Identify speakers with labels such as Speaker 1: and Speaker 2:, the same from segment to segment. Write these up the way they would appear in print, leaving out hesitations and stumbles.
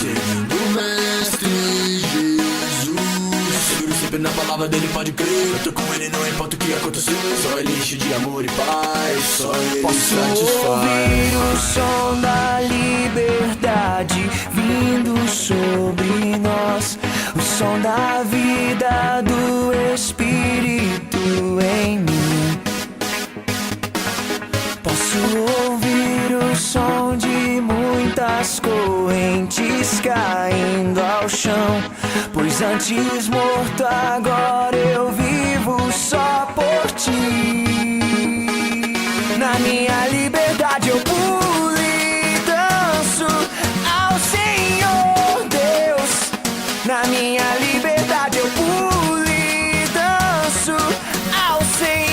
Speaker 1: seguindo o mestre Jesus. Seguro sempre na palavra dele, pode crer. Eu tô com ele, não importa o que acontecer. Só ele enche de amor e paz, só ele satisfaz.
Speaker 2: Ouvir o som da liberdade vindo sobre nós, o som da vida do Espírito em mim. Posso ouvir o som de muitas correntes caindo ao chão, pois antes morto agora eu vivo só por ti. Na minha liberdade eu pulo e danço ao Senhor Deus. Na minha liberdade eu pulo e danço ao Senhor.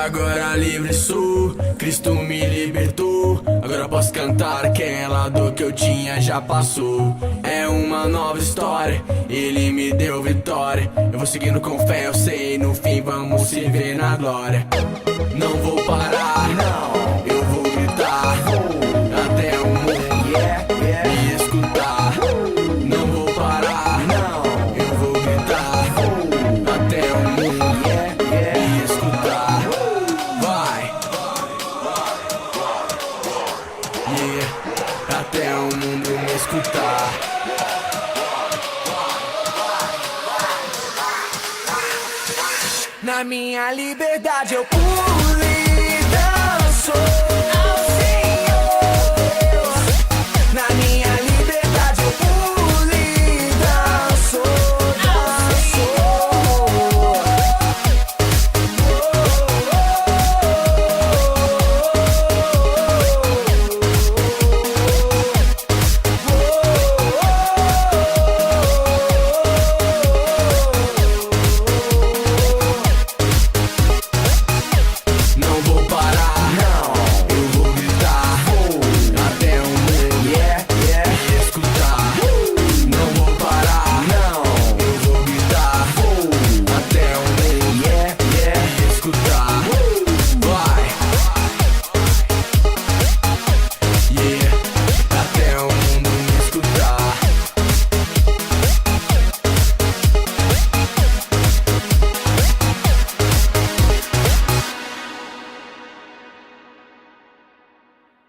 Speaker 1: Agora livre sou, Cristo me libertou. Agora posso cantar aquela dor que eu tinha já passou. É uma nova história, Ele me deu vitória. Eu vou seguindo com fé, eu sei, no fim vamos se ver na glória. Não vou parar, não, eu vou gritar até o mundo me escutar. Não vou parar, não, eu vou gritar até o mundo me escutar. Até o mundo me escutar.
Speaker 2: Na minha liberdade eu pulo e danço.